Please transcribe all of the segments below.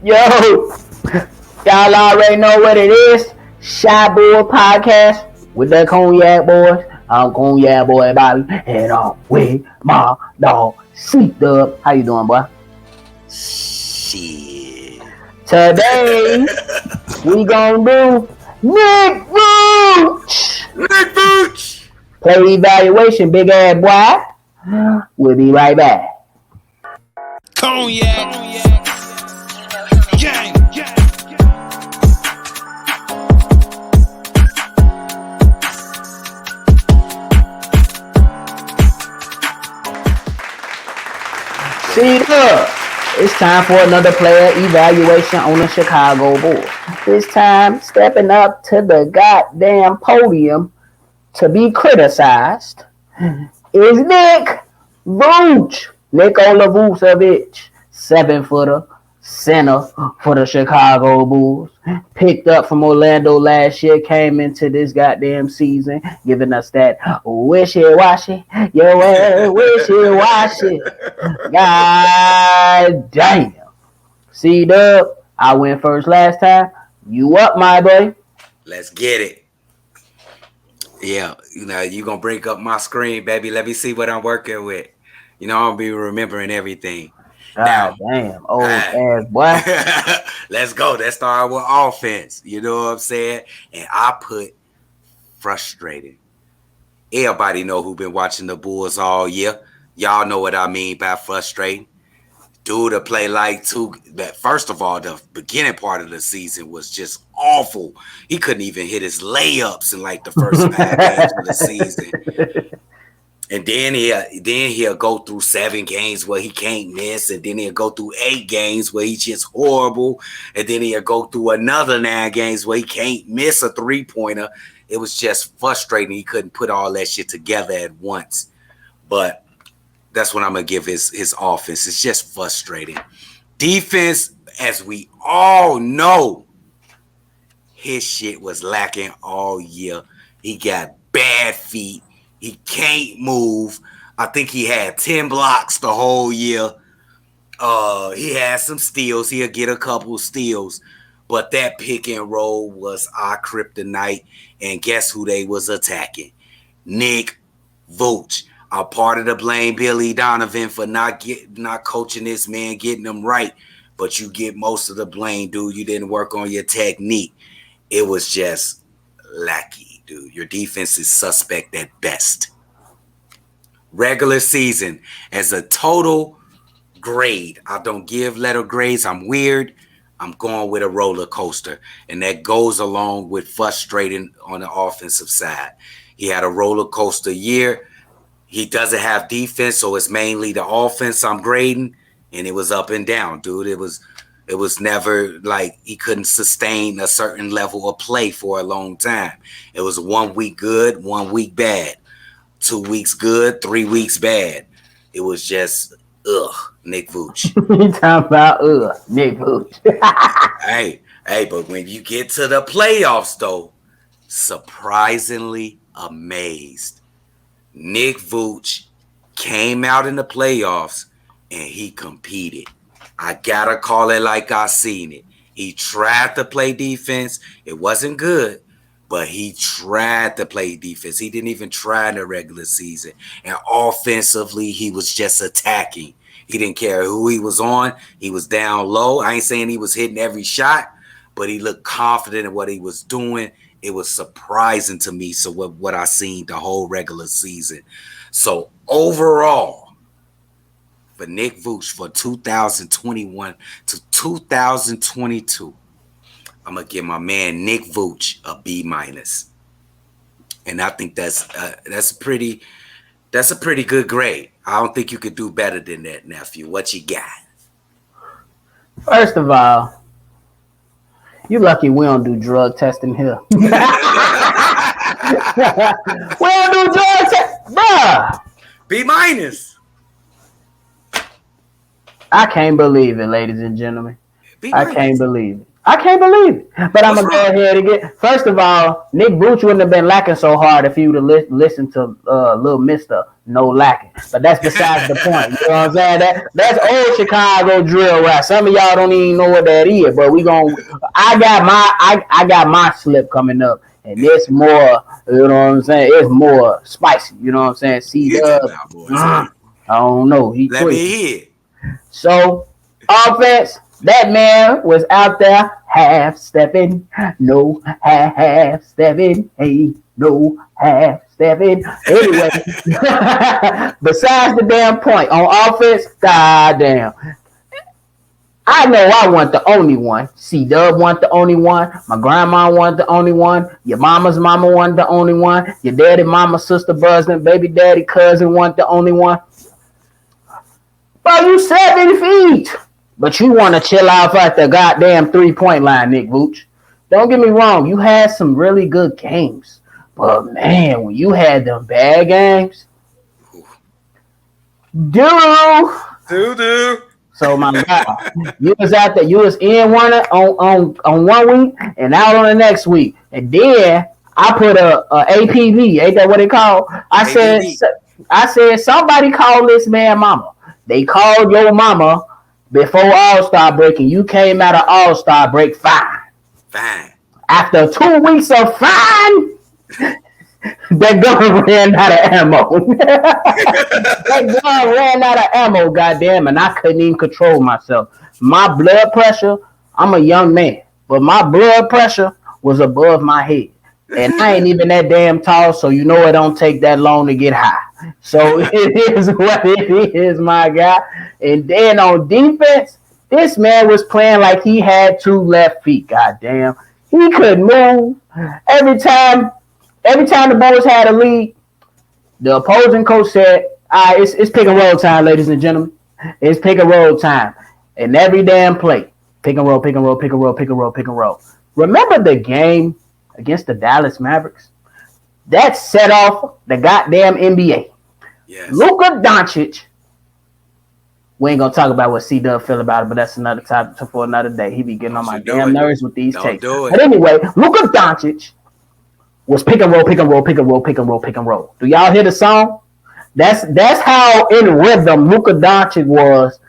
Yo, y'all already know what it is. Shy Bull Podcast with the Cognac Boys. I'm Cognac Boy Bobby, and I'm with my dog C-Dub. How you doing, boy? Shit. Today, we gonna do Nick Vucevic. Nick Vucevic. Play evaluation, big ass boy. We'll be right back. Cognac. Gang. See up. It's time for another player evaluation on the Chicago Bulls. This time, stepping up to the goddamn podium to be criticized is Nick Vucevic. Nikola Vucevic, 7-footer, center for the Chicago Bulls. Picked up from Orlando last year, came into this goddamn season, giving us that wishy-washy, yo ass wishy-washy. God damn. C-Dub, I went first last time. You up, my boy? Let's get it. Yeah, you gonna break up my screen, baby. Let me see what I'm working with. I'll be remembering everything. God damn, old ass boy. Let's go. Let's start with offense. You know what I'm saying? And I put frustrated. Everybody know who been watching the Bulls all year. Y'all know what I mean by frustrating. Dude to play like that. First of all, the beginning part of the season was just awful. He couldn't even hit his layups in like the first 5 games of the season. And then he'll go through 7 games where he can't miss, and then he'll go through 8 games where he's just horrible, and then he'll go through another 9 games where he can't miss a 3-pointer. It was just frustrating. He couldn't put all that shit together at once. But that's what I'm gonna give his offense. It's just frustrating. Defense, as we all know, his shit was lacking all year. He got bad feet. He can't move. I think he had 10 blocks the whole year. He had some steals. He'll get a couple steals. But that pick and roll was our kryptonite. And guess who they was attacking? Nick Vucevic. A part of the blame Billy Donovan for not coaching this man, getting him right. But you get most of the blame, dude. You didn't work on your technique. It was just lackey. Dude, your defense is suspect at best. Regular season, as a total grade, I don't give letter grades. I'm weird. I'm going with a roller coaster. And that goes along with frustrating on the offensive side. He had a roller coaster year. He doesn't have defense, so it's mainly the offense I'm grading. And it was up and down, dude. It was never like he couldn't sustain a certain level of play for a long time. It was 1 week good, 1 week bad, 2 weeks good, 3 weeks bad. It was just, Nick Vucevic. You talking about, Nick Vucevic. Hey, but when you get to the playoffs, though, surprisingly amazed. Nick Vucevic came out in the playoffs and he competed. I gotta call it like I seen it. He tried to play defense. It wasn't good, but he tried to play defense. He didn't even try in the regular season. And offensively, he was just attacking. He didn't care who he was on. He was down low. I ain't saying he was hitting every shot, but he looked confident in what he was doing. It was surprising to me. So what I seen the whole regular season. So overall, for Nick Vucevic for 2021 to 2022, I'm gonna give my man Nick Vucevic a B-. And I think that's a pretty good grade. I don't think you could do better than that, nephew. What you got? First of all, you lucky we don't do drug testing here. We don't do drug testing. Bruh. B-. I can't believe it, ladies and gentlemen. I can't believe it. I can't believe it. But I'm What's gonna go wrong? ahead and get. First of all, Nick Vucevic wouldn't have been lacking so hard if he would have listened to Little Mister No Lacking. But that's besides the point. You know what I'm saying? That's old Chicago drill rap. Some of y'all don't even know what that is. But we gon' I got my slip coming up, and it's more. You know what I'm saying? It's more spicy. You know what I'm saying? C Get that Dub. now, boys. I don't know. He Let me tweaked. hear. So, offense, that man was out there half stepping, no half stepping, hey, no half stepping. Anyway, besides the damn point on offense, goddamn. I know I want the only one. C Dub want the only one. My grandma want the only one. Your mama's mama want the only one. Your daddy, mama, sister, cousin, baby daddy, cousin want the only one. Bro, you 7 feet. But you want to chill out at the goddamn 3-point line, Nick Vooch. Don't get me wrong. You had some really good games. But, man, when you had them bad games, Doo-doo. So, my God, you was out there. You was in one on 1 week and out on the next week. And then I put a APB. Ain't that what it called? I said, somebody call this man mama. They called your mama before All-Star break, and you came out of All-Star break fine. After 2 weeks of fine, that gun ran out of ammo. That gun ran out of ammo, goddamn, and I couldn't even control myself. My blood pressure, I'm a young man, but my blood pressure was above my head. And I ain't even that damn tall, so you know it don't take that long to get high. So it is what it is, my guy. And then on defense, this man was playing like he had 2 left feet. Goddamn, he couldn't move. Every time the Bulls had a lead, the opposing coach said, "All right, it's pick and roll time, ladies and gentlemen. It's pick and roll time." And every damn play, pick and roll, pick and roll, pick and roll, pick and roll, pick and roll. Remember the game against the Dallas Mavericks? That set off the goddamn NBA. Yes. Luka Doncic. We ain't gonna talk about what C-Dub feel about it, but that's another topic for another day. He be getting on my damn nerves with these takes. But anyway, Luka Doncic was pick and roll, pick and roll, pick and roll, pick and roll, pick and roll. Do y'all hear the song? That's how in rhythm Luka Doncic was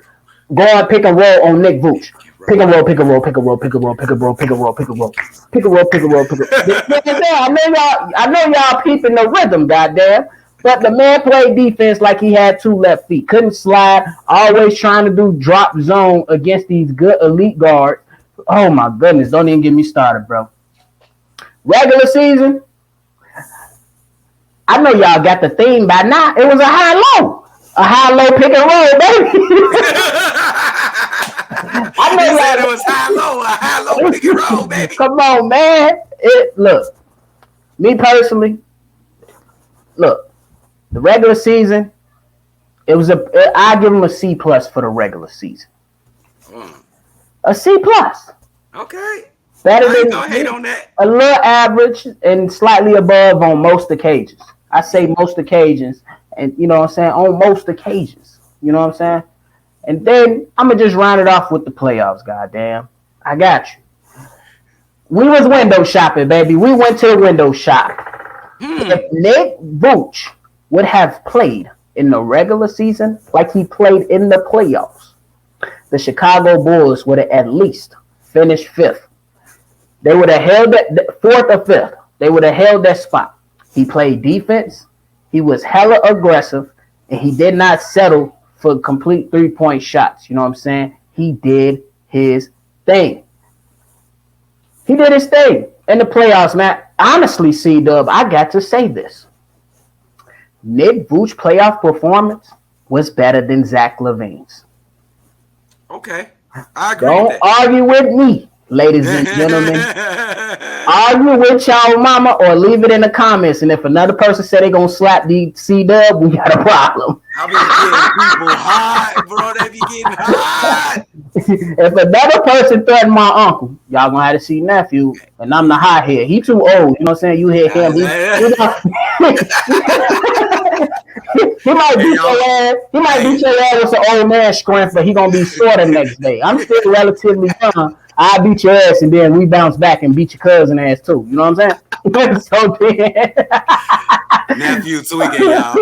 going pick and roll on Nick Vooch. Pick and roll, pick and roll, pick and roll, pick and roll, pick and roll, pick and roll, pick and roll, pick and roll, pick and roll, pick and roll. I know y'all peeping the rhythm, goddamn. But the man played defense like he had 2 left feet. Couldn't slide. Always trying to do drop zone against these good elite guards. Oh my goodness! Don't even get me started, bro. Regular season. I know y'all got the theme by now. It was a high-low pick and roll, baby. I know you said it was a high-low pick and roll, baby. Come on, man. Look, me personally, the regular season, I give him a C+ for the regular season. A C+. Okay. Better than don't hate on that. A little average and slightly above on most occasions. I say most occasions, and you know what I'm saying? On most occasions. You know what I'm saying? And then I'm going to just round it off with the playoffs, goddamn. I got you. We was window shopping, baby. We went to the window shop. If Nick Vooch would have played in the regular season like he played in the playoffs, the Chicago Bulls would have at least finished 5th. They would have held that 4th or 5th. They would have held that spot. He played defense. He was hella aggressive, and he did not settle for complete 3-point shots. You know what I'm saying? He did his thing. He did his thing in the playoffs, man. Honestly, C-Dub, I got to say this. Nick Vooch playoff performance was better than Zach LaVine's. Okay. I agree Don't with that. argue with me, ladies and gentlemen. Argue with y'all mama or leave it in the comments. And if another person said they're going to slap the C-Dub, we got a problem. I be getting people hot, bro. They be getting hot. If another person threatened my uncle, y'all going to have to see nephew. And I'm the hot head. He too old. You know what I'm saying? You hear him. He might beat your ass. He might beat your ass with some old man strength, but he going to be sore the next day. I'm still relatively young. I beat your ass and then we bounce back and beat your cousin ass too. You know what I'm saying? So then, nephew tweaking, y'all.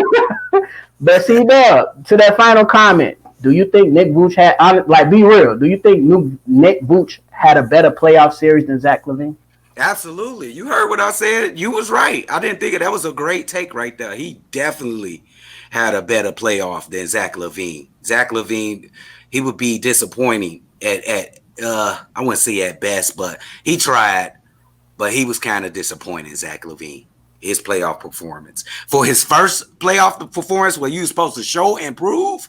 but see, Dub, to that final comment, do you think Nick Vucevic had, like, be real? Do you think Nick Vucevic had a better playoff series than Zach LaVine? Absolutely. You heard what I said. You was right. I didn't think that was a great take right there. He definitely had a better playoff than Zach LaVine. Zach LaVine, he would be disappointing at I wouldn't say at best, but he tried, but he was kind of disappointing, Zach LaVine, his playoff performance. For his first playoff performance where you were supposed to show and prove,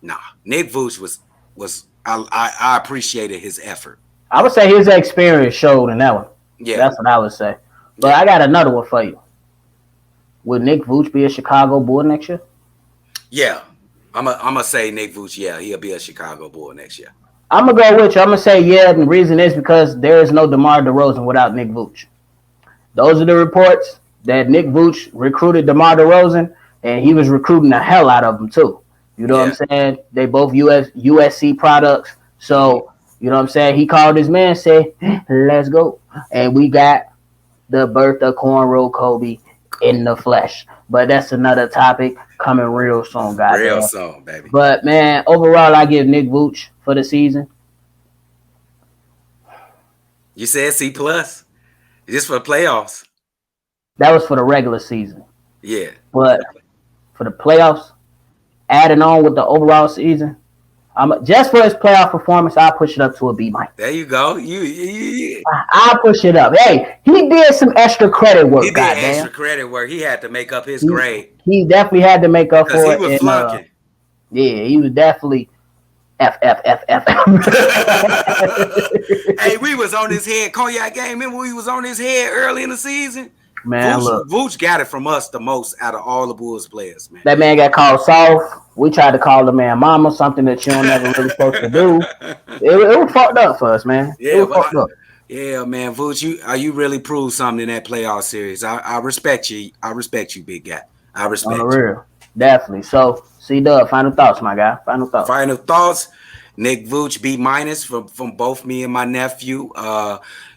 nah, Nick Vucevic was I appreciated his effort. I would say his experience showed in that one. Yeah. That's what I would say. But I got another one for you. Would Nick Vucevic be a Chicago Bull next year? Yeah. I'm gonna say Nick Vucevic, yeah, he'll be a Chicago Bull next year. I'm going to go with you. I'm going to say yeah, and the reason is because there is no DeMar DeRozan without Nick Vucevic. Those are the reports that Nick Vucevic recruited DeMar DeRozan, and he was recruiting the hell out of them too. You know what I'm saying? They both USC products. So, you know what I'm saying? He called his man, said, let's go. And we got the birth of Cornrow Kobe in the flesh. But that's another topic coming real soon, guys. Real soon, baby. But, man, overall, I give Nick Vucevic for the season. You said C+. Just for the playoffs. That was for the regular season. Yeah. But for the playoffs, adding on with the overall season, just for his playoff performance, I'll push it up to a B-. There you go. I'll push it up. Hey, he did some extra credit work. He did extra credit work. He had to make up his grade. He definitely had to make up for it. He was flunking. Yeah, he was definitely F. Hey, we was on his head. Cognac game. Remember we was on his head early in the season? Man, Vucevic got it from us the most out of all the Bulls players, man. That man got called soft. We tried to call the man mama, something that you don't ever really supposed to do. It was fucked up for us, man. Yeah, it was fucked up. Yeah, man, Vucevic, you really proved something in that playoff series. I respect you. I respect you, big guy. I respect you. Real. Definitely. So, C-Dub, final thoughts, my guy. Final thoughts. Nick Vucevic, B- from both me and my nephew.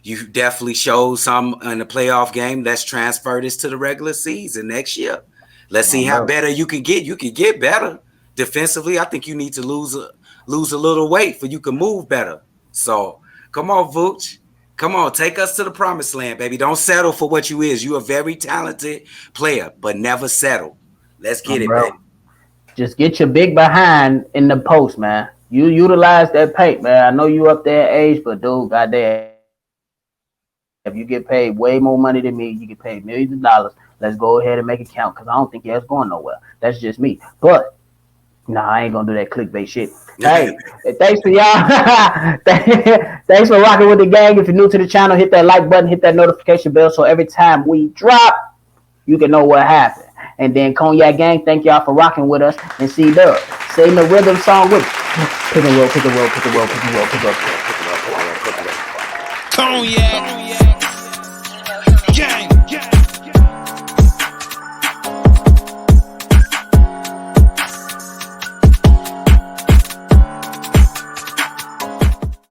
You definitely showed some in the playoff game. Let's transfer this to the regular season next year. Let's see how better you can get. You can get better defensively. I think you need to lose a little weight for you can move better. So come on, Vucevic. Come on, take us to the promised land, baby. Don't settle for what you is. You're a very talented player, but never settle. Let's get it, baby. Just get your big behind in the post, man. You utilize that paint, man. I know you up there at age, but dude, goddamn, if you get paid way more money than me, you get paid millions of dollars. Let's go ahead and make it count because I don't think that's going nowhere. That's just me. But I ain't gonna do that clickbait shit. Hey, thanks for y'all. Thanks for rocking with the gang. If you're new to the channel, hit that like button, hit that notification bell, so every time we drop, you can know what happened. And then Cognac Gang, thank y'all for rocking with us. And C-Dub, sing the rhythm song with us. Pick and roll, pick and roll, pick and roll, pick and roll, pick and roll, pick and roll. Cognac.